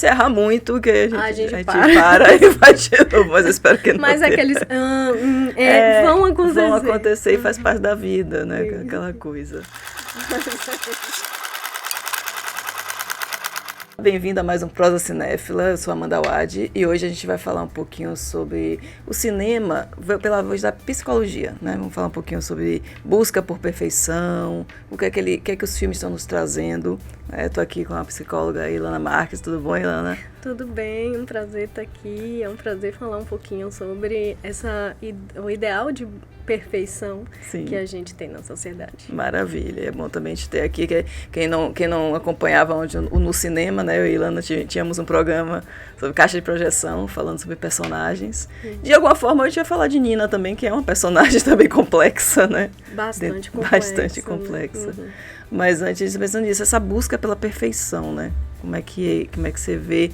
se errar muito, que a gente para e vai de novo, mas eu espero que não. Mas aqueles vão acontecer. Vão acontecer e faz parte da vida, né? Aquela coisa. Bem-vinda a mais um Prosa Cinéfila, eu sou Amanda Wade e hoje a gente vai falar um pouquinho sobre o cinema pela voz da psicologia, né? Vamos falar um pouquinho sobre busca por perfeição, o que é que os filmes estão nos trazendo. Estou aqui com a psicóloga Ilana Marques, tudo bom, Ilana? Tudo bem, um prazer estar aqui, é um prazer falar um pouquinho sobre o ideal de perfeição Sim. Que a gente tem na sociedade. Maravilha, é bom também te ter aqui, quem não acompanhava no cinema, né, eu e Ilana tínhamos um programa sobre caixa de projeção, falando sobre personagens. De alguma forma, hoje eu ia falar de Nina também, que é uma personagem também complexa, né? Bastante complexa. Né? Mas antes, pensando nisso, essa busca pela perfeição, né? Como é que você vê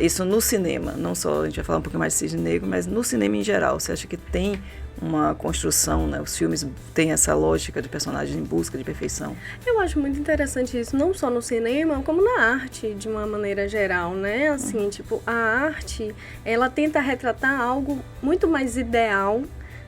isso no cinema? Não só, a gente vai falar um pouquinho mais de Cisne Negro, mas no cinema em geral. Você acha que tem uma construção, né? Os filmes têm essa lógica de personagens em busca de perfeição? Eu acho muito interessante isso, não só no cinema, como na arte, de uma maneira geral, né? Assim, tipo, a arte, ela tenta retratar algo muito mais ideal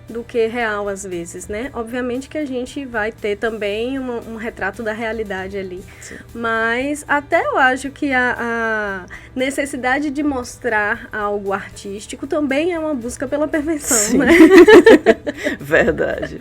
do que real, às vezes, né? Obviamente que a gente vai ter também um retrato da realidade ali. Sim. Mas até eu acho que a necessidade de mostrar algo artístico também é uma busca pela perfeição, Sim. né? Verdade.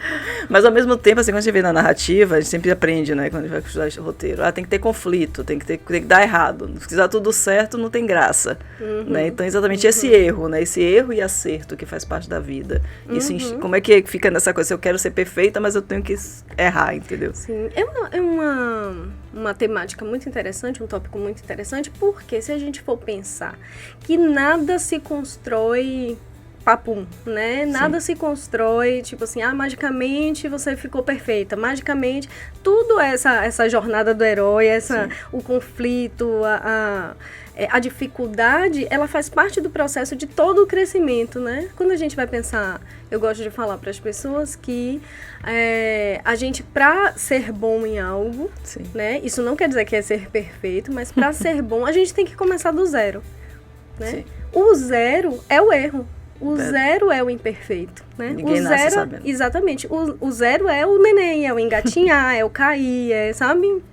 Mas ao mesmo tempo, assim, quando a gente vê na narrativa, a gente sempre aprende, né? Quando a gente vai estudar esse roteiro. Tem que ter conflito, tem que dar errado. Se quiser tudo certo, não tem graça. Né? Então, exatamente esse erro, né? Esse erro e acerto que faz parte da vida. Isso, como é que fica nessa coisa? Eu quero ser perfeita, mas eu tenho que errar, entendeu? Sim. É uma temática muito interessante, um tópico muito interessante, porque se a gente for pensar que nada se constrói papum, né? Nada se constrói, tipo assim, magicamente você ficou perfeita, magicamente, tudo essa jornada do herói, o conflito, a dificuldade, ela faz parte do processo de todo o crescimento, né? Quando a gente vai pensar, eu gosto de falar para as pessoas que a gente, para ser bom em algo, né? Isso não quer dizer que é ser perfeito, mas para ser bom, a gente tem que começar do zero, né? Sim. O zero é o erro. O zero é o imperfeito, né? Ninguém nasce sabendo. Exatamente. O zero é o neném, é o engatinhar, é o cair, sabe?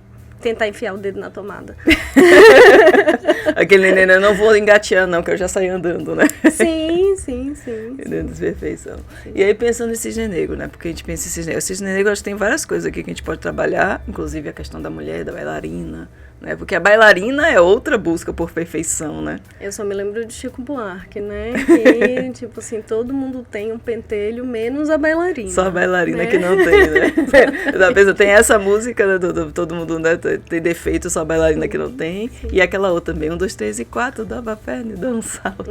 Tentar enfiar o dedo na tomada. Aquele neném, eu não vou engatear não, que eu já saí andando, né? Sim. Dentro de perfeição. Sim. E aí pensando em Cisne Negro, né? Porque a gente pensa em Cisne Negro. O Cisne Negro, acho que tem várias coisas aqui que a gente pode trabalhar, inclusive a questão da mulher, da bailarina, né? Porque a bailarina é outra busca por perfeição, né? Eu só me lembro de Chico Buarque, né? Que, tipo assim, todo mundo tem um pentelho, menos a bailarina. Só a bailarina, né? Que não tem, né? Tem essa música, né, todo mundo, né, tem defeito, só a bailarina que não tem. Sim. E aquela outra também, 1, 2, 3 e 4, dava a perna e dá um salto.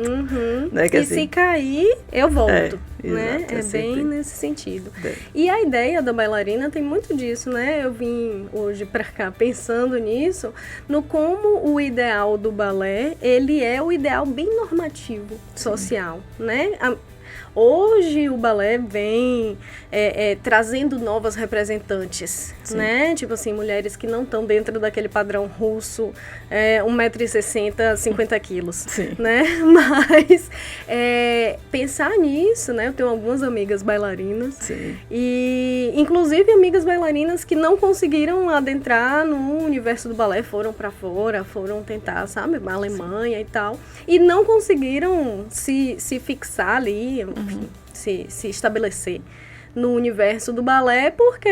Né? Que e assim, se cair, eu volto. Né? Exato, é bem nesse sentido. E a ideia da bailarina tem muito disso, né? Eu vim hoje pra cá pensando nisso, no como o ideal do balé, ele é o ideal bem normativo, social, né? Hoje o balé vem trazendo novas representantes, né? Tipo assim, mulheres que não estão dentro daquele padrão russo, 1,60 m, 50 quilos, né? Mas pensar nisso, né? Eu tenho algumas amigas bailarinas, e inclusive amigas bailarinas que não conseguiram adentrar no universo do balé, foram para fora, foram tentar, sabe? Na Alemanha e tal, e não conseguiram se fixar ali, enfim, se estabelecer no universo do balé porque,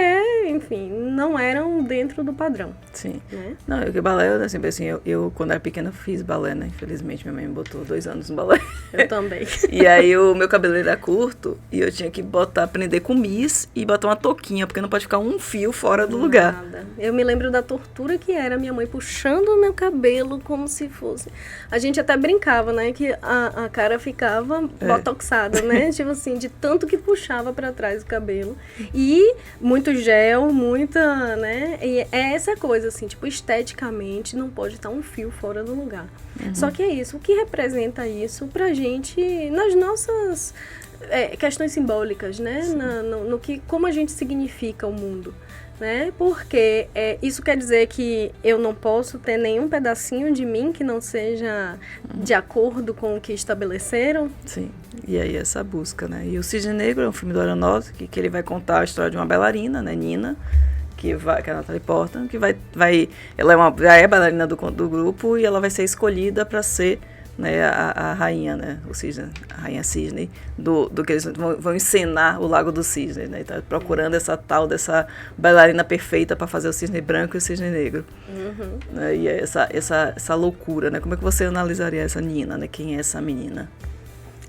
enfim, não eram dentro do padrão. Sim. Né? Não, o balé, assim, eu quando era pequena fiz balé, né? Infelizmente minha mãe me botou 2 anos no balé. Eu também. E aí o meu cabelo era curto e eu tinha que prender com miss e botar uma touquinha, porque não pode ficar um fio fora do lugar. Eu me lembro da tortura que era minha mãe puxando o meu cabelo como se fosse... A gente até brincava, né? Que a cara ficava botoxada, né? Tipo assim, de tanto que puxava pra trás o cabelo. E muito gel, muita, né? E é essa coisa, assim, tipo, esteticamente não pode estar um fio fora do lugar. Só que é isso. O que representa isso pra gente nas nossas questões simbólicas, né? No que, como a gente significa o mundo. né? Porque isso quer dizer que eu não posso ter nenhum pedacinho de mim que não seja de acordo com o que estabeleceram. Sim, e aí essa busca, né? E o Cisne Negro é um filme do Aronofsky que ele vai contar a história de uma bailarina, né, Nina, que é a Natalie Portman, que ela já é bailarina do grupo e ela vai ser escolhida para ser, né, a rainha, né, a rainha Cisne, do que eles vão encenar o Lago do Cisne, né, tá procurando dessa bailarina perfeita para fazer o Cisne Branco e o Cisne Negro. Né, e é essa loucura, né, como é que você analisaria essa Nina, né, quem é essa menina?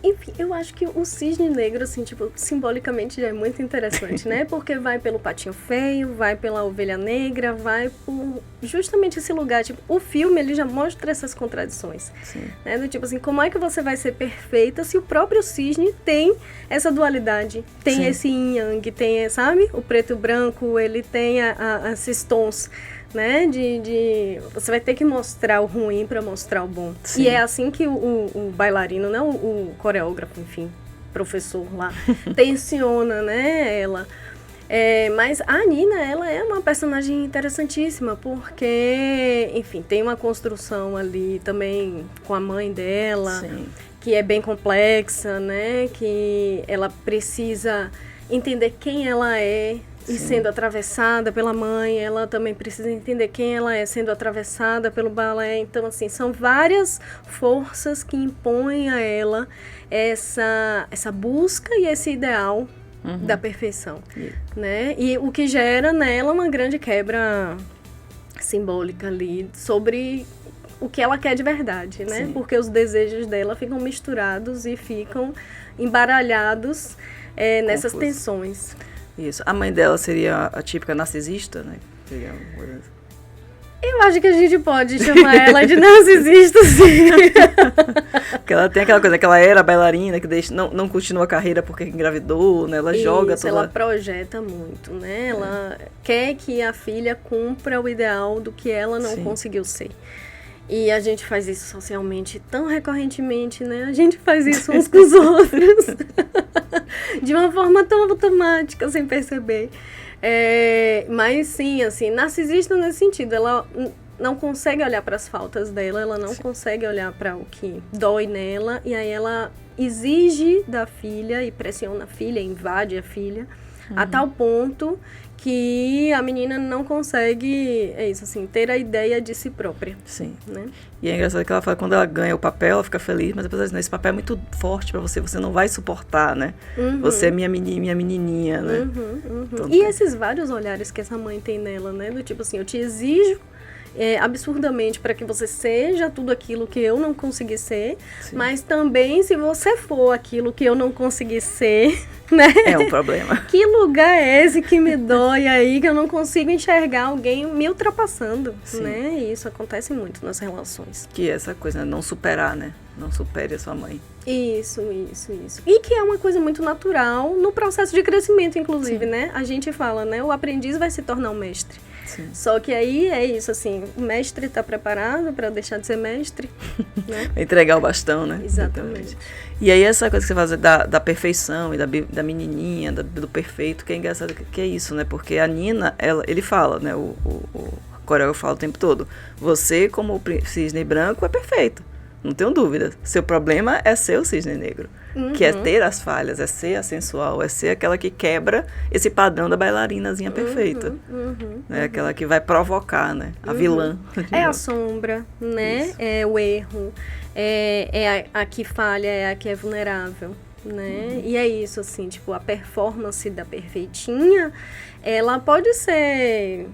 Enfim, eu acho que o Cisne Negro, assim, tipo, simbolicamente já é muito interessante, né? Porque vai pelo Patinho Feio, vai pela Ovelha Negra, vai por justamente esse lugar. Tipo, o filme, ele já mostra essas contradições. Sim. Né? Do tipo assim, como é que você vai ser perfeita se o próprio cisne tem essa dualidade? Tem Sim. esse yin-yang, tem, sabe? O preto e o branco, ele tem esses tons, né, você vai ter que mostrar o ruim para mostrar o bom. Sim. E é assim que o bailarino, né, o coreógrafo, enfim, professor lá, tensiona, né, ela. Mas a Nina, ela é uma personagem interessantíssima, porque, enfim, tem uma construção ali também com a mãe dela, Sim. que é bem complexa, né, que ela precisa entender quem ela é, e sendo atravessada pela mãe, ela também precisa entender quem ela é sendo atravessada pelo balé. Então, assim, são várias forças que impõem a ela essa busca e esse ideal da perfeição, né? E o que gera nela uma grande quebra simbólica ali sobre o que ela quer de verdade, né? Sim. Porque os desejos dela ficam misturados e ficam embaralhados nessas tensões. Isso. A mãe dela seria a típica narcisista, né? Seria Eu acho que a gente pode chamar ela de narcisista, sim. Porque ela tem aquela coisa, que ela era bailarina, que não continua a carreira porque engravidou, né? Ela joga toda... ela projeta muito, né? Ela quer que a filha cumpra o ideal do que ela não conseguiu ser. E a gente faz isso socialmente tão recorrentemente, né? A gente faz isso uns com os outros. De uma forma tão automática, sem perceber. Mas sim, assim, narcisista nesse sentido. Ela não consegue olhar para as faltas dela, ela não consegue olhar para o que dói nela. E aí ela exige da filha e pressiona a filha, invade a filha, a tal ponto que a menina não consegue, ter a ideia de si própria. Sim. Né? E é engraçado que ela fala que quando ela ganha o papel, ela fica feliz, mas depois ela diz, não, esse papel é muito forte pra você, você não vai suportar, né? Você é minha menininha, né? Então, e esses vários olhares que essa mãe tem nela, né? Do tipo assim, eu te exijo absurdamente para que você seja tudo aquilo que eu não consegui ser, mas também se você for aquilo que eu não consegui ser, né? É um problema. Que lugar é esse que me dói aí, que eu não consigo enxergar alguém me ultrapassando, né? E isso acontece muito nas relações. Que é essa coisa, né? Não superar, né? Não supere a sua mãe. Isso. E que é uma coisa muito natural no processo de crescimento, inclusive, né? A gente fala, né? O aprendiz vai se tornar um mestre. Sim. Só que aí é isso, assim, o mestre está preparado para deixar de ser mestre, né? Entregar o bastão, né? Exatamente. E aí essa coisa que você faz da perfeição e da menininha, do perfeito, que é engraçado, que é isso, né? Porque a Nina, ele fala, né? O coreógrafo fala o tempo todo, você como o cisne branco é perfeito. Não tenho dúvida. Seu problema é ser o cisne negro. Que é ter as falhas, é ser a sensual, é ser aquela que quebra esse padrão da bailarinazinha perfeita. Né? Aquela que vai provocar, né? A vilã. É a sombra, né? Isso. É o erro. É a que falha, é a que é vulnerável. Né? E é isso, assim, tipo, a performance da perfeitinha, ela pode ser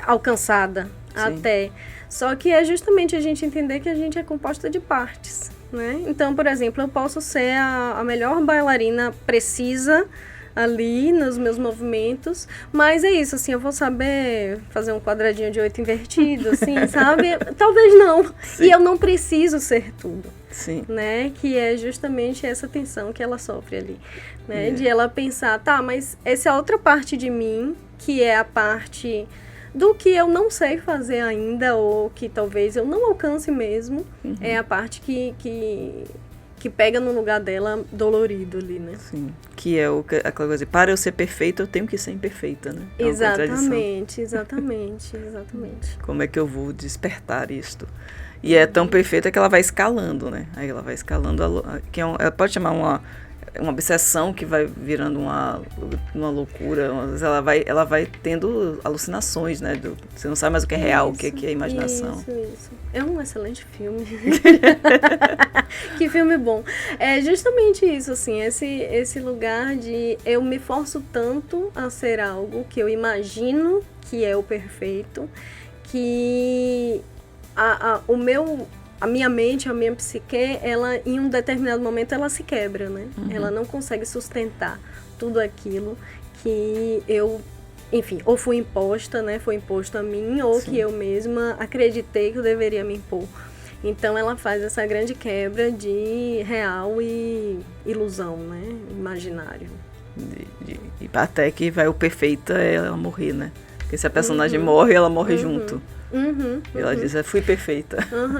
alcançada até. Só que é justamente a gente entender que a gente é composta de partes, né? Então, por exemplo, eu posso ser a melhor bailarina precisa ali nos meus movimentos, mas é isso, assim, eu vou saber fazer um quadradinho de 8 invertido, assim, sabe? Talvez não. Sim. E eu não preciso ser tudo. Sim. Né? Que é justamente essa tensão que ela sofre ali, né? De ela pensar, tá, mas essa é a outra parte de mim, que é a parte do que eu não sei fazer ainda, ou que talvez eu não alcance mesmo, é a parte que que pega no lugar dela dolorido ali, né? Sim, que é aquela coisa de, para eu ser perfeita, eu tenho que ser imperfeita, né? É exatamente. Como é que eu vou despertar isto? E é tão perfeita que ela vai escalando, né? Aí ela vai escalando, ela pode chamar uma obsessão que vai virando uma loucura. Às vezes ela vai tendo alucinações, né? Você não sabe mais o que é real, o que é imaginação. Isso. É um excelente filme. Que filme bom. É justamente isso, assim, esse lugar de eu me forço tanto a ser algo que eu imagino que é o perfeito, que a minha mente, a minha psique, ela, em um determinado momento, ela se quebra, né? Uhum. Ela não consegue sustentar tudo aquilo que eu, enfim, ou fui imposta, né? Foi imposto a mim, ou Sim. que eu mesma acreditei que eu deveria me impor. Então, ela faz essa grande quebra de real e ilusão, né? Imaginário. E até que vai o perfeito é ela morrer, né? Porque se a personagem morre, ela morre junto. E ela diz, fui perfeita.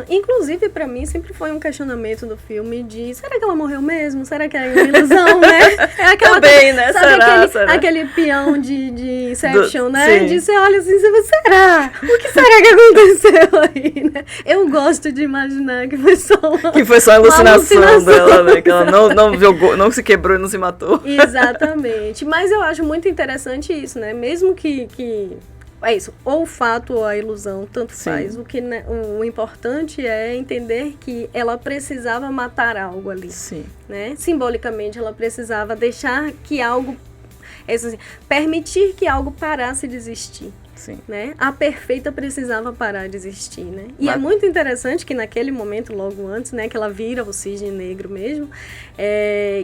Inclusive, pra mim, sempre foi um questionamento do filme de, será que ela morreu mesmo? Será que é uma ilusão, né? É aquela também, né? Será? Aquele peão de Inception, né? De você olha assim, será? O que será que aconteceu aí, né? Eu gosto de imaginar que foi só a alucinação dela, né? Que ela não jogou, não se quebrou e não se matou. Exatamente. Mas eu acho muito interessante isso, né? Mesmo que é isso, ou o fato ou a ilusão, tanto Sim. faz. O importante é entender que ela precisava matar algo ali. Sim. Né? Simbolicamente, ela precisava deixar que algo, assim, permitir que algo parasse de existir. Sim. Né? A perfeita precisava parar de existir, né? E é muito interessante que naquele momento, logo antes, né, que ela vira o cisne negro mesmo,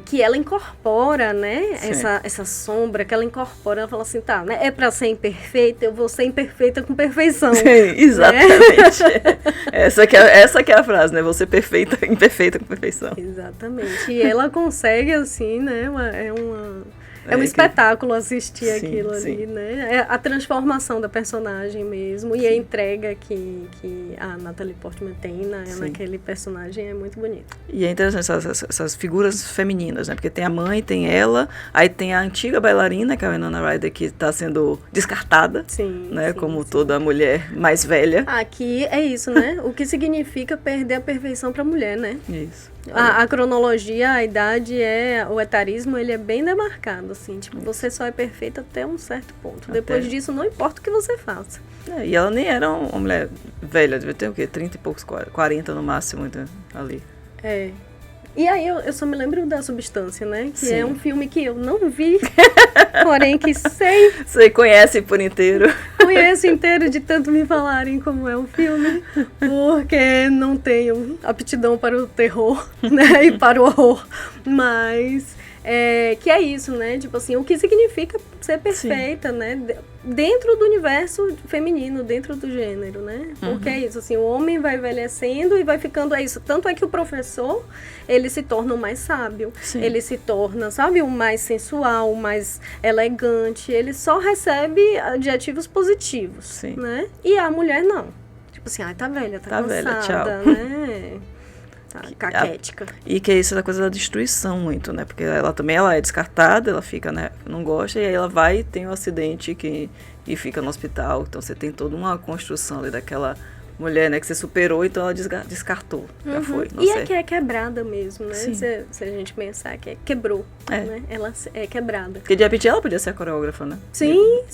que ela incorpora, né, essa sombra, que ela incorpora, ela fala assim, tá, né, é pra ser imperfeita, eu vou ser imperfeita com perfeição. Sim, exatamente. Né? Essa que é a frase, né, você perfeita, imperfeita com perfeição. Exatamente. E ela consegue, assim, né, é um espetáculo assistir aquilo ali, né? É a transformação da personagem mesmo. E a entrega que a Natalie Portman tem naquele personagem é muito bonita. E é interessante essas figuras femininas, né? Porque tem a mãe, tem ela, aí tem a antiga bailarina, que é a Winona Ryder, que está sendo descartada, né? Como toda mulher mais velha. Aqui é isso, né? O que significa perder a perfeição para a mulher, né? Isso. A cronologia, a idade, o etarismo, ele é bem demarcado, assim, tipo, você só é perfeita até um certo ponto. Depois disso, não importa o que você faça. E ela nem era uma mulher velha, devia ter o quê? 30 e poucos, 40 no máximo, então, ali. E aí eu só me lembro da Substância, né? Que é um filme que eu não vi, porém que sei. Você conhece por inteiro. Conheço inteiro de tanto me falarem como é o filme, porque não tenho aptidão para o terror, né? E para o horror. Mas que é isso, né? Tipo assim, o que significa ser perfeita, né? Dentro do universo feminino, dentro do gênero, né? Porque é isso, assim, o homem vai envelhecendo e vai ficando, isso. Tanto é que o professor, ele se torna o mais sábio. Sim. Ele se torna, sabe, o mais sensual, o mais elegante. Ele só recebe adjetivos positivos, Sim. né? E a mulher não. Tipo assim, tá velha, tá cansada, velha, tchau. Né? Caquética. E que é isso da coisa da destruição muito, né? Porque ela também é descartada, ela fica, né? Não gosta, e aí ela vai e tem um acidente e fica no hospital. Então você tem toda uma construção ali daquela mulher, né? Que você superou, então ela descartou. Já foi. E é que é quebrada mesmo, né? Se a gente pensar que quebrou, né? Ela é quebrada. Porque de repente ela podia ser a coreógrafa, né? Sim.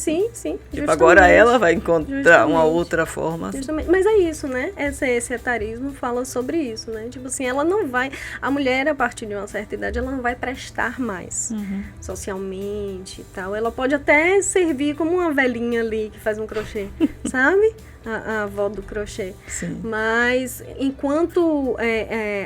Tipo, agora ela vai encontrar uma outra forma. Justamente. Mas é isso, né? Esse etarismo fala sobre isso, né? Tipo assim, ela não vai... A mulher, a partir de uma certa idade, ela não vai prestar mais socialmente e tal. Ela pode até servir como uma velhinha ali que faz um crochê, sabe? A avó do crochê. Sim. Mas enquanto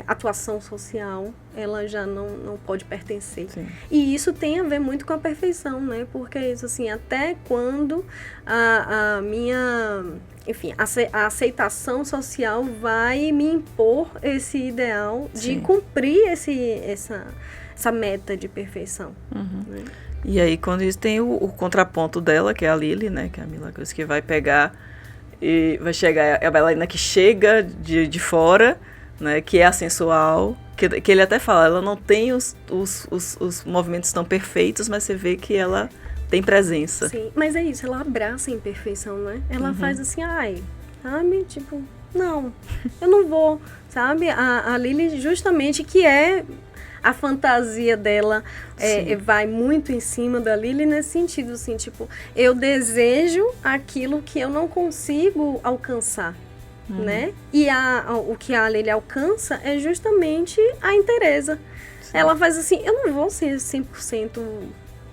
atuação social, ela já não pode pertencer. Sim. E isso tem a ver muito com a perfeição, né? Porque isso, assim, até quando a minha... Enfim, a aceitação social vai me impor esse ideal de cumprir essa meta de perfeição. Né? E aí, quando isso tem o contraponto dela, que é a Lily, né? Que é a Mila Kunis, que vai pegar... E vai chegar a bailarina que chega de fora, né, que é a sensual, Que ele até fala, ela não tem os movimentos tão perfeitos, mas você vê que ela tem presença. Sim, mas é isso, ela abraça a imperfeição, né? Ela faz assim, sabe? Tipo, não, eu não vou, sabe? A Lily, justamente, que é a fantasia dela, vai muito em cima da Lily nesse sentido, assim, tipo, eu desejo aquilo que eu não consigo alcançar, né? E o que a Lily alcança é justamente a inteireza. Sim. Ela faz assim, eu não vou ser 100%,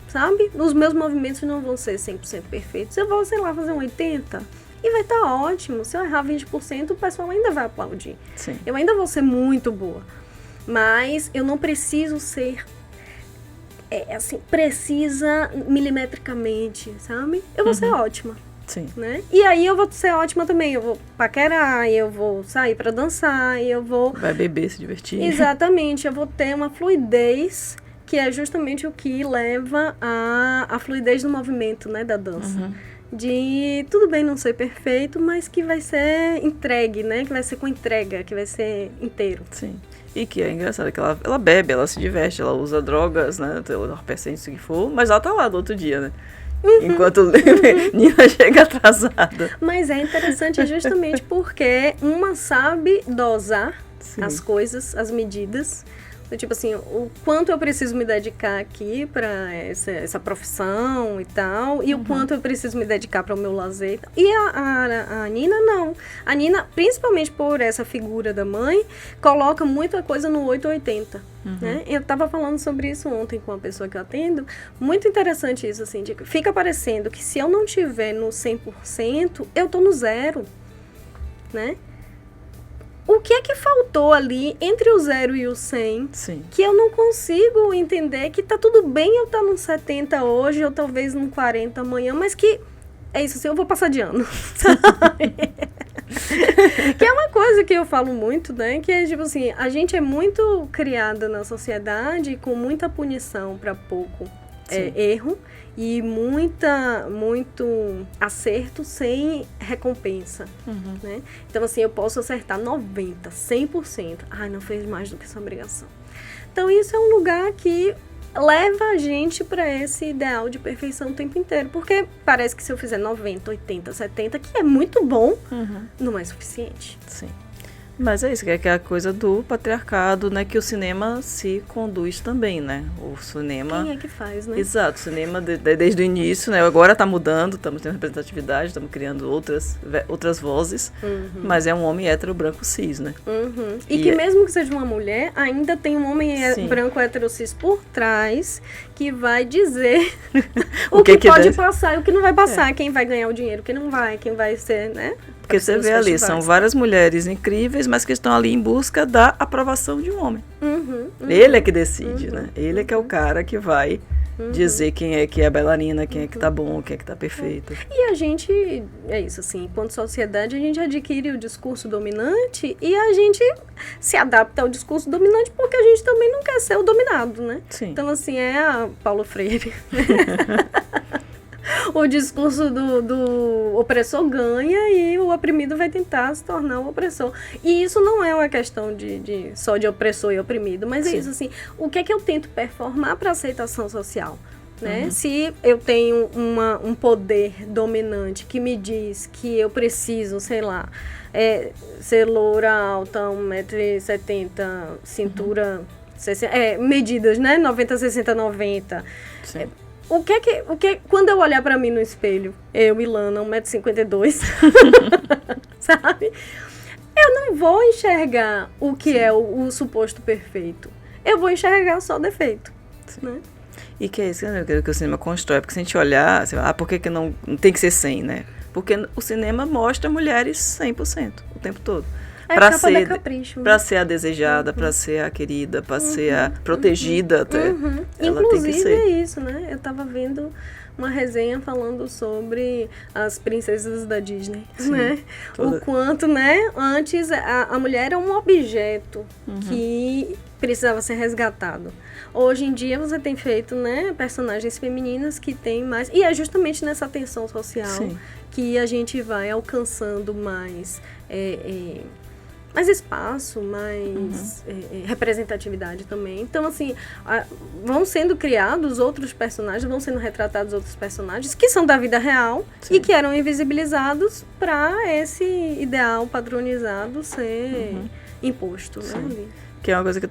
sabe? Os meus movimentos não vão ser 100% perfeitos. Eu vou, sei lá, fazer um 80%. E vai estar ótimo. Se eu errar 20%, o pessoal ainda vai aplaudir. Sim. Eu ainda vou ser muito boa. Mas eu não preciso ser, precisa milimetricamente, sabe? Eu vou ser ótima. Sim. Né? E aí eu vou ser ótima também. Eu vou paquerar, eu vou sair pra dançar, eu vou... Vai beber, se divertir. Exatamente. Eu vou ter uma fluidez, que é justamente o que leva a fluidez do movimento, né, da dança. De tudo bem não ser perfeito, mas que vai ser entregue, né? Que vai ser com entrega, que vai ser inteiro. Sim. E que é engraçado, que ela bebe, ela se diverte, ela usa drogas, né? Entorpecentes, o que for, mas ela tá lá do outro dia, né? Enquanto Nina chega atrasada. Mas é interessante justamente porque uma sabe dosar as coisas, as medidas. Tipo assim, o quanto eu preciso me dedicar aqui para essa profissão e tal, e o quanto eu preciso me dedicar para o meu lazer. E a Nina, não. A Nina, principalmente por essa figura da mãe, coloca muita coisa no 880. Né? Eu estava falando sobre isso ontem com uma pessoa que eu atendo. Muito interessante isso, assim, fica parecendo que se eu não tiver no 100%, eu tô no 0, né? O que é que faltou ali entre o 0 e o 100? Sim. Que eu não consigo entender que tá tudo bem eu estar no 70 hoje, ou talvez no 40 amanhã, mas que é isso assim, eu vou passar de ano, sabe? Que é uma coisa que eu falo muito, né? Que é tipo assim, a gente é muito criada na sociedade com muita punição para pouco erro e muito acerto sem recompensa, né? Então, assim, eu posso acertar 90%, 100%. Ai, não fez mais do que sua obrigação. Então, isso é um lugar que leva a gente para esse ideal de perfeição o tempo inteiro. Porque parece que se eu fizer 90%, 80%, 70%, que é muito bom, não é suficiente. Sim. Mas é isso, que é aquela coisa do patriarcado, né? Que o cinema se conduz também, né? O cinema... Quem é que faz, né? Exato, o cinema desde o início, né? Agora está mudando, estamos tendo representatividade, estamos criando outras vozes, mas é um homem hétero branco cis, né? E que mesmo que seja uma mulher, ainda tem um homem branco hétero cis por trás que vai dizer o que pode passar e o que não vai passar, quem vai ganhar o dinheiro, quem não vai, quem vai ser, né? Porque você vê ali, são várias mulheres incríveis, mas que estão ali em busca da aprovação de um homem. Ele é que decide, né? Ele é que é o cara que vai dizer quem é que é bailarina, quem é que tá bom, quem é que tá perfeito. E a gente, é isso assim, enquanto sociedade, a gente adquire o discurso dominante e a gente se adapta ao discurso dominante porque a gente também não quer ser o dominado, né? Sim. Então, assim, é a Paulo Freire. O discurso do opressor ganha e o oprimido vai tentar se tornar o opressor. E isso não é uma questão só de opressor e oprimido, mas é isso, assim, o que é que eu tento performar para aceitação social? Né? Se eu tenho um poder dominante que me diz que eu preciso, sei lá, ser loura, alta, 1,70 m, cintura, medidas, né? 90, 60, 90. Sim. Quando eu olhar pra mim no espelho, eu, Ilana, 1,52 m, sabe? Eu não vou enxergar o que é o suposto perfeito. Eu vou enxergar só o defeito, né? E que é isso que o cinema constrói. Porque se a gente olhar, você fala, por que não tem que ser 100, né? Porque o cinema mostra mulheres 100% o tempo todo. Para ser a desejada, para ser a querida, para ser a protegida até. Ela Inclusive tem que ser. É isso, né? Eu tava vendo uma resenha falando sobre as princesas da Disney, né? O quanto, né? Antes a mulher era um objeto que precisava ser resgatado. Hoje em dia você tem feito, né, personagens femininas que têm mais... E é justamente nessa tensão social que a gente vai alcançando mais... mais espaço, mais representatividade também. Então, assim, vão sendo criados outros personagens, vão sendo retratados outros personagens que são da vida real e que eram invisibilizados para esse ideal padronizado ser imposto, né? Que é uma coisa que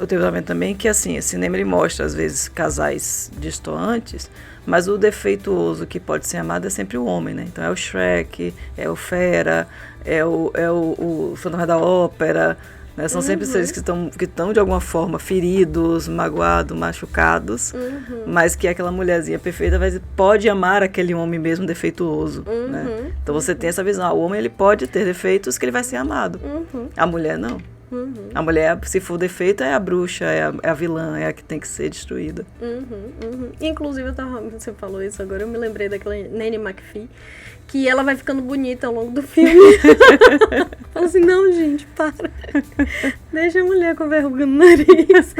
eu tenho vendo também, que assim, o cinema ele mostra, às vezes, casais destoantes, mas o defeituoso que pode ser amado é sempre o homem, né? Então é o Shrek, é o Fera, é o Fantasma da Ópera, né? São sempre seres que estão de alguma forma feridos, magoados, machucados, mas que aquela mulherzinha perfeita pode amar aquele homem mesmo defeituoso, né? Então você tem essa visão, o homem ele pode ter defeitos que ele vai ser amado, a mulher não. A mulher, se for defeito, é a bruxa, é a vilã, é a que tem que ser destruída. Inclusive, você falou isso agora, eu me lembrei daquela Nanny McPhee, que ela vai ficando bonita ao longo do filme. Fala assim, não, gente, para. Deixa a mulher com a verruga no nariz.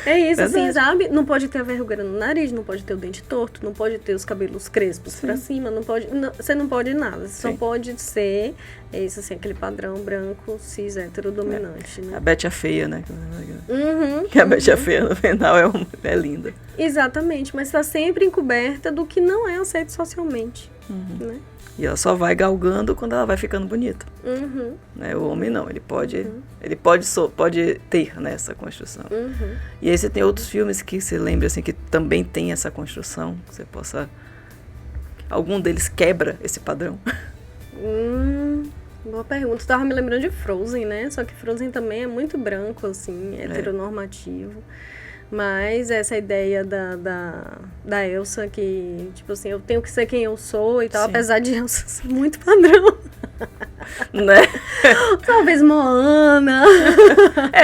É isso, assim, sabe? Não pode ter a verruga no nariz, não pode ter o dente torto, não pode ter os cabelos crespos pra cima, não pode, você não pode nada. Você só pode ser, isso assim, aquele padrão branco, cis, hétero, dominante, né? A Betty a Feia, né? Que a Betty a Feia, no final, é linda. Exatamente, mas está sempre encoberta do que não é aceito socialmente, né? E ela só vai galgando quando ela vai ficando bonita. Né? O homem não, ele pode ter, né, essa construção. E aí você tem outros filmes que você lembra assim, que também tem essa construção, que você possa... Algum deles quebra esse padrão? Boa pergunta. Estava me lembrando de Frozen, né? Só que Frozen também é muito branco, assim, heteronormativo. Mas essa ideia da Elsa que, tipo assim, eu tenho que ser quem eu sou e tal, apesar de Elsa ser muito padrão. Né? Talvez Moana.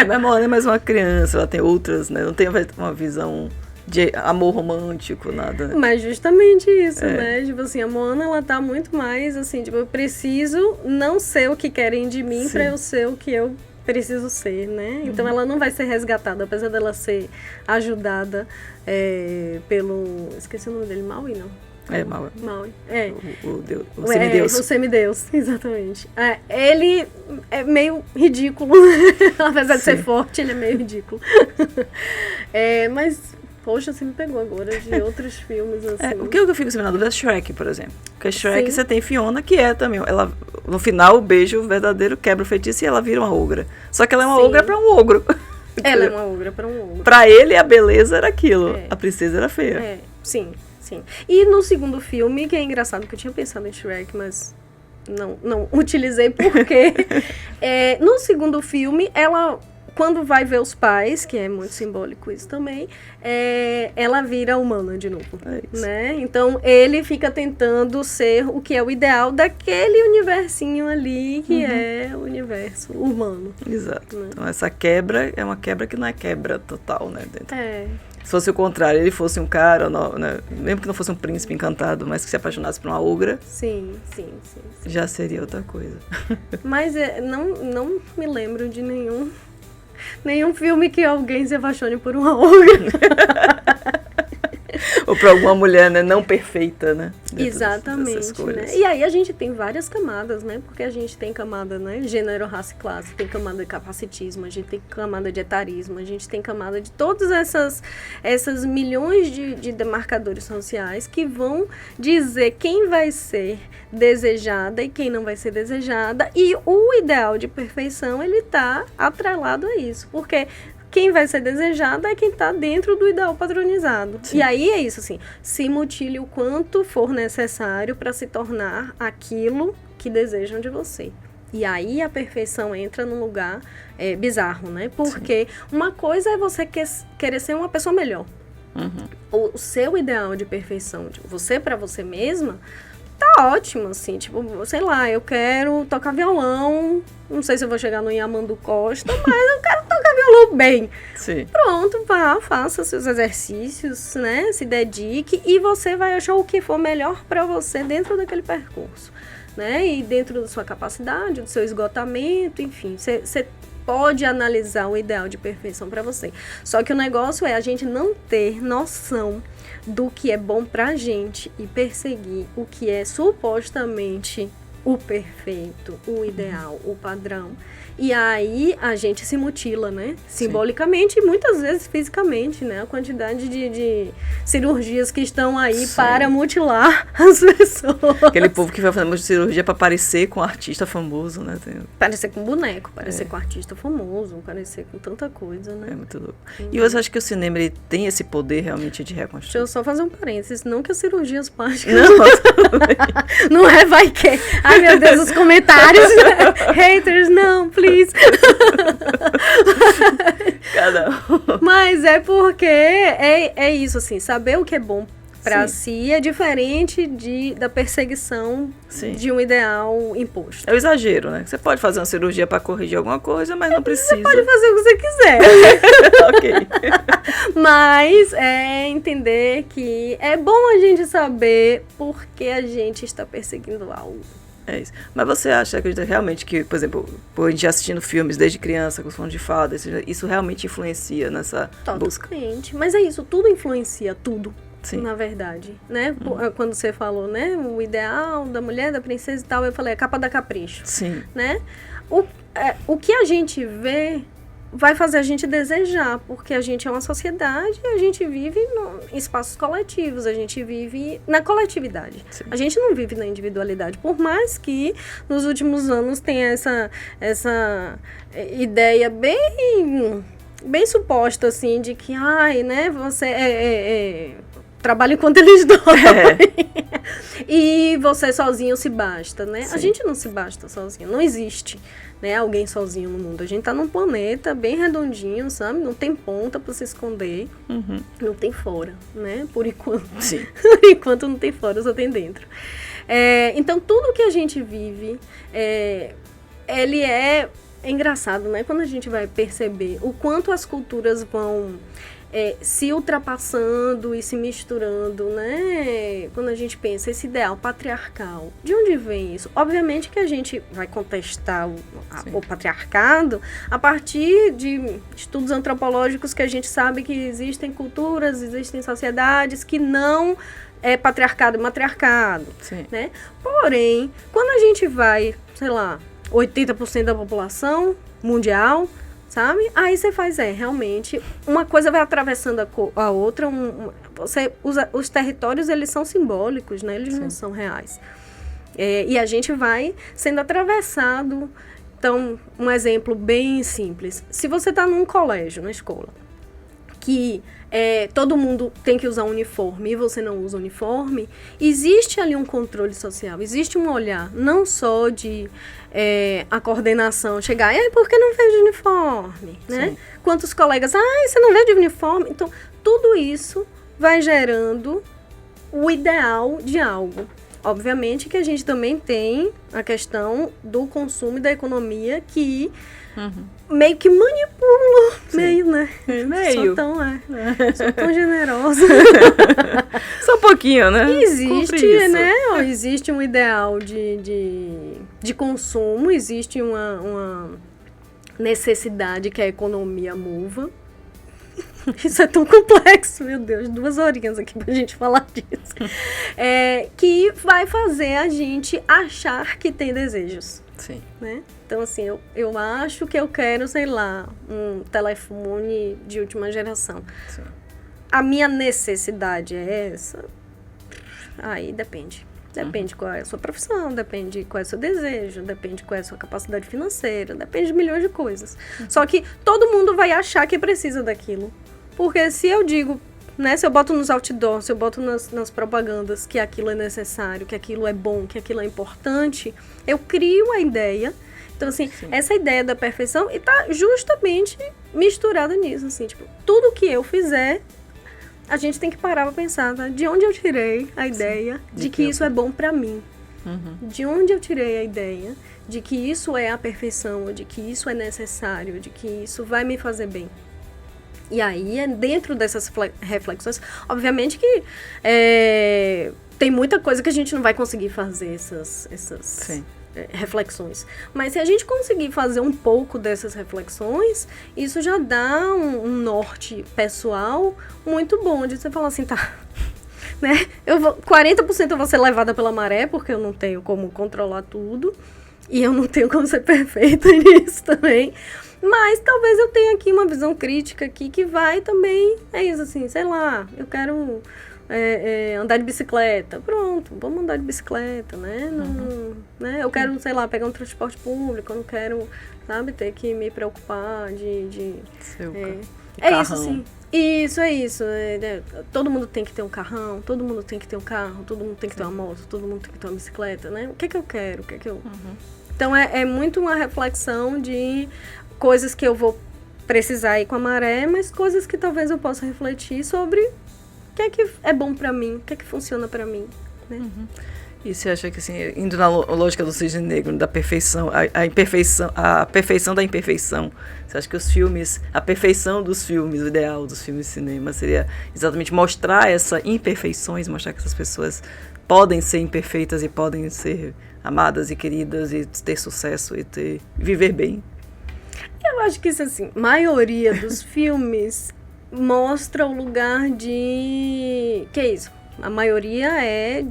Mas Moana é mais uma criança, ela tem outras, né? Não tem uma visão de amor romântico, nada. Mas justamente isso, né? Tipo assim, a Moana, ela tá muito mais, assim, tipo, eu preciso não ser o que querem de mim pra eu ser o que eu preciso ser, né? Então ela não vai ser resgatada, apesar dela ser ajudada pelo... Esqueci o nome dele, Maui, não? Maui. Maui, o semideus. O semideus, exatamente. Ele é meio ridículo, apesar de ser forte, ele é meio ridículo. Mas... Poxa, você me pegou agora de outros filmes, assim. O que eu fico na dúvida é Shrek, por exemplo. Porque Shrek você tem Fiona, que é também... Ela, no final, o beijo verdadeiro quebra o feitiço e ela vira uma ogra. Só que ela é uma ogra pra um ogro. Ela é uma ogra pra um ogro. Pra ele, a beleza era aquilo. A princesa era feia. Sim. E no segundo filme, que é engraçado, que eu tinha pensado em Shrek, mas não utilizei porque... no segundo filme, ela... Quando vai ver os pais, que é muito simbólico isso também, ela vira humana de novo, né? Então, ele fica tentando ser o que é o ideal daquele universinho ali, que é o universo humano. Exato. Né? Então, essa quebra é uma quebra que não é quebra total, né? Dentro. Se fosse o contrário, ele fosse um cara, né? Mesmo que não fosse um príncipe encantado, mas que se apaixonasse por uma ogra, sim. Já seria outra coisa. Mas não me lembro de nenhum filme que alguém se apaixone por uma ogra. Ou por alguma mulher, né, não perfeita, né? Exatamente, né? E aí a gente tem várias camadas, né? Porque a gente tem camada, né? Gênero, raça e classe, tem camada de capacitismo, a gente tem camada de etarismo, a gente tem camada de todas essas milhões de demarcadores sociais que vão dizer quem vai ser desejada e quem não vai ser desejada. E o ideal de perfeição, ele tá atrelado a isso, porque quem vai ser desejado é quem está dentro do ideal padronizado. Sim. E aí é isso, assim, se mutile o quanto for necessário para se tornar aquilo que desejam de você. E aí a perfeição entra num lugar bizarro, né? Porque uma coisa é você querer ser uma pessoa melhor. O seu ideal de perfeição, de você para você mesma, tá ótimo, assim, tipo, sei lá, eu quero tocar violão, não sei se eu vou chegar no Yamandu Costa, mas eu quero tocar violão bem. Sim. Pronto, vá, faça seus exercícios, né, se dedique e você vai achar o que for melhor pra você dentro daquele percurso, né, e dentro da sua capacidade, do seu esgotamento, enfim, você pode analisar o ideal de perfeição pra você. Só que o negócio é a gente não ter noção do que é bom pra gente e perseguir o que é supostamente o perfeito, o ideal, o padrão. E aí a gente se mutila, né? Simbolicamente e muitas vezes fisicamente, né? A quantidade de cirurgias que estão aí para mutilar as pessoas. Aquele povo que vai fazer uma cirurgia para parecer com um artista famoso, né? Parecer com boneco, parecer com artista famoso, parecer com tanta coisa, né? É muito louco. E você acha que o cinema ele tem esse poder realmente de reconstruir? Deixa eu só fazer um parênteses, não que as cirurgias plásticas... Não, não é, vai que... Ai, meu Deus, os comentários. Haters, não, please. Cada um. Mas é porque é isso, assim, saber o que é bom para si é diferente da perseguição de um ideal imposto. É o exagero, né? Você pode fazer uma cirurgia para corrigir alguma coisa, mas não precisa. Você pode fazer o que você quiser. Ok. Mas é entender que é bom a gente saber por que a gente está perseguindo algo. É isso. Mas você acredita realmente que, por exemplo, a gente assistindo filmes desde criança, com os contos de fada, isso realmente influencia nessa busca? Totalmente. Mas é isso, tudo influencia, tudo. Sim. Na verdade, né? Quando você falou, né? O ideal da mulher, da princesa e tal, eu falei, a capa da capricho. Sim. Né? O que a gente vê vai fazer a gente desejar, porque a gente é uma sociedade e a gente vive em espaços coletivos, a gente vive na coletividade. Sim. A gente não vive na individualidade, por mais que nos últimos anos tenha essa ideia bem suposta, assim, de que, né, você trabalha enquanto eles dormem. E você sozinho se basta, né? Sim. A gente não se basta sozinho, não existe, né, alguém sozinho no mundo. A gente tá num planeta bem redondinho, sabe? Não tem ponta pra se esconder, não tem fora, né? Por enquanto. Sim. Por enquanto não tem fora, só tem dentro. Então, tudo que a gente vive, ele é engraçado, né? Quando a gente vai perceber o quanto as culturas vão se ultrapassando e se misturando, né? Quando a gente pensa esse ideal patriarcal, de onde vem isso? Obviamente que a gente vai contestar o patriarcado a partir de estudos antropológicos que a gente sabe que existem culturas, existem sociedades que não é patriarcado e matriarcado, né? Porém, quando a gente vai, sei lá, 80% da população mundial, sabe? Aí você faz, realmente, uma coisa vai atravessando a outra, os territórios, eles são simbólicos, né? Eles não são reais. E a gente vai sendo atravessado. Então, um exemplo bem simples. Se você está num colégio, na escola, que todo mundo tem que usar uniforme e você não usa uniforme, existe ali um controle social, existe um olhar, não só de a coordenação chegar, por que não veio de uniforme? Né? Quantos colegas, você não veio de uniforme? Então, tudo isso vai gerando o ideal de algo. Obviamente que a gente também tem a questão do consumo e da economia que meio que manipula, né? Meio. Sou tão generosa. Só um pouquinho, né? Existe, né? Existe um ideal de consumo, existe uma necessidade que a economia mova. Isso é tão complexo, meu Deus, 2 horinhas aqui pra gente falar disso. Que vai fazer a gente achar que tem desejos. Sim. Né? Então, assim, eu acho que eu quero, sei lá, um telefone de última geração. Sim. A minha necessidade é essa? Aí depende. Depende qual é a sua profissão, depende qual é o seu desejo, depende qual é a sua capacidade financeira, depende de milhões de coisas. Só que todo mundo vai achar que precisa daquilo. Porque se eu digo, né, se eu boto nos outdoors, se eu boto nas propagandas que aquilo é necessário, que aquilo é bom, que aquilo é importante, eu crio a ideia. Então, assim, essa ideia da perfeição está justamente misturada nisso, assim, tipo, tudo que eu fizer, a gente tem que parar para pensar, tá? De onde eu tirei a ideia de que isso é bom para mim? De onde eu tirei a ideia de que isso é a perfeição, de que isso é necessário, de que isso vai me fazer bem? E aí, dentro dessas reflexões, obviamente que tem muita coisa que a gente não vai conseguir fazer essas reflexões. Mas se a gente conseguir fazer um pouco dessas reflexões, isso já dá um norte pessoal muito bom, de você falar assim, tá, né? 40% eu vou ser levada pela maré, porque eu não tenho como controlar tudo. E eu não tenho como ser perfeita nisso também. Mas talvez eu tenha aqui uma visão crítica aqui que vai também, é isso assim, sei lá, eu quero andar de bicicleta. Pronto, vamos andar de bicicleta, né? Não, né? Eu quero, sei lá, pegar um transporte público, eu não quero, sabe, ter que me preocupar de carrão. Isso, assim. Isso, é isso. Todo mundo tem que ter um carrão, todo mundo tem que ter um carro, todo mundo tem que ter uma moto, todo mundo tem que ter uma bicicleta, né? O que é que eu quero? O que é que eu... Então, é muito uma reflexão de coisas que eu vou precisar ir com a maré, mas coisas que talvez eu possa refletir sobre o que é bom pra mim, o que é que funciona pra mim, né? E você acha que, assim, indo na lógica do cisne negro, da perfeição, a perfeição da imperfeição, você acha que os filmes, a perfeição dos filmes, o ideal dos filmes de cinema seria exatamente mostrar essas imperfeições, mostrar que essas pessoas podem ser imperfeitas e podem ser amadas e queridas e ter sucesso e viver bem? Eu acho que isso, assim, a maioria dos filmes mostra o lugar de... Que é isso? A maioria é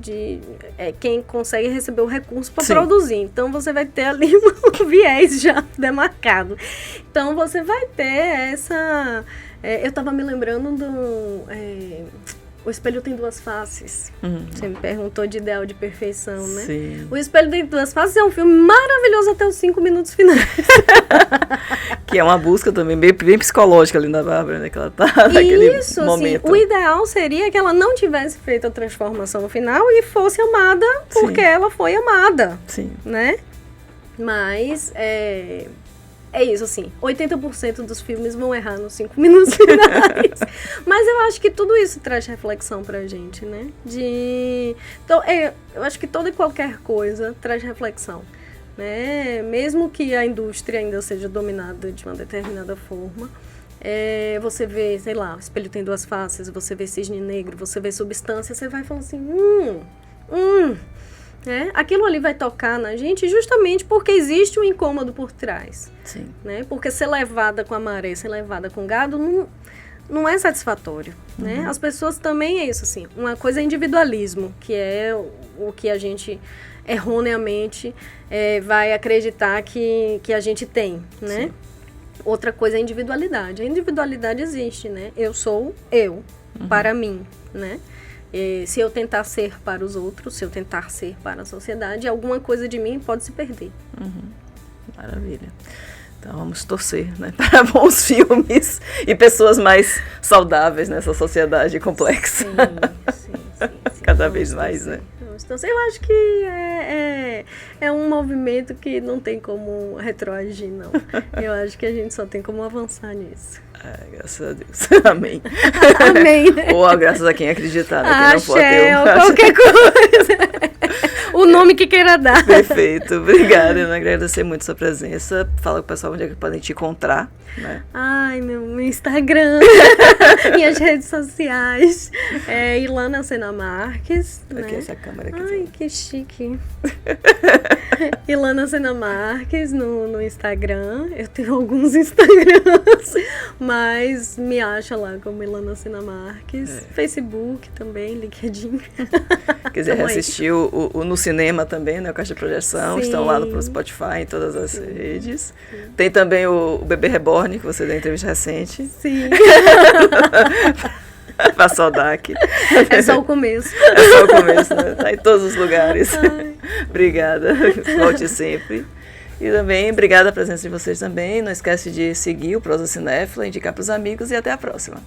quem consegue receber o recurso para produzir. Então, você vai ter ali um viés já demarcado. Então, você vai ter essa... eu estava me lembrando do... O Espelho Tem Duas Faces. Você me perguntou de ideal de perfeição, né? Sim. O Espelho Tem Duas Faces é um filme maravilhoso até os 5 minutos finais. Que é uma busca também bem psicológica ali na Bárbara, né? Que ela tá naquele momento. Assim, o ideal seria que ela não tivesse feito a transformação no final e fosse amada porque ela foi amada. Sim. Né? Mas... É isso, assim, 80% dos filmes vão errar nos 5 minutos finais. Mas eu acho que tudo isso traz reflexão pra gente, né? Então, eu acho que toda e qualquer coisa traz reflexão, né? Mesmo que a indústria ainda seja dominada de uma determinada forma, você vê, sei lá, o Espelho Tem Duas Faces, você vê Cisne Negro, você vê Substância, você vai falando assim, aquilo ali vai tocar na gente justamente porque existe um incômodo por trás. Sim. Né? Porque ser levada com a maré, ser levada com gado, não é satisfatório. Né? As pessoas também é isso, assim. Uma coisa é individualismo, que é o que a gente erroneamente vai acreditar que a gente tem. Né? Outra coisa é a individualidade. A individualidade existe, né? Eu sou eu, para mim, né? Se eu tentar ser para os outros, se eu tentar ser para a sociedade, alguma coisa de mim pode se perder. Maravilha. Então vamos torcer, né, para bons filmes e pessoas mais saudáveis nessa sociedade complexa. Sim. Cada vez mais, né? Eu acho que é um movimento que não tem como retroagir, não. Eu acho que a gente só tem como avançar nisso. Graças a Deus. Amém. Amém, né? Ou graças a quem acreditar, né? Quem não for ateu. Ou qualquer coisa. O nome que queira dar. Perfeito. Obrigada, eu agradecer muito a sua presença. Fala com o pessoal onde é que podem te encontrar, né? Ai, meu Instagram, minhas redes sociais. Ilana Sena Marques. Aqui, né? essa câmera aqui. Ai, que chique. Ilana Sena Marques no Instagram. Eu tenho alguns Instagrams, mas me acha lá como Ilana Sena Marques. Facebook também, LinkedIn. Quiser assistir no cinema também, né? O Caixa de Projeção. Sim. Estão lá no Spotify, em todas as redes. Sim. Tem também o Bebê Reborn, que você deu entrevista recente. Sim. Pra saudar aqui. É só o começo. É só o começo, né? Tá em todos os lugares. Obrigada. Volte sempre. E também, obrigada a presença de vocês também. Não esquece de seguir o Prosa Cinéfila, indicar para os amigos e até a próxima.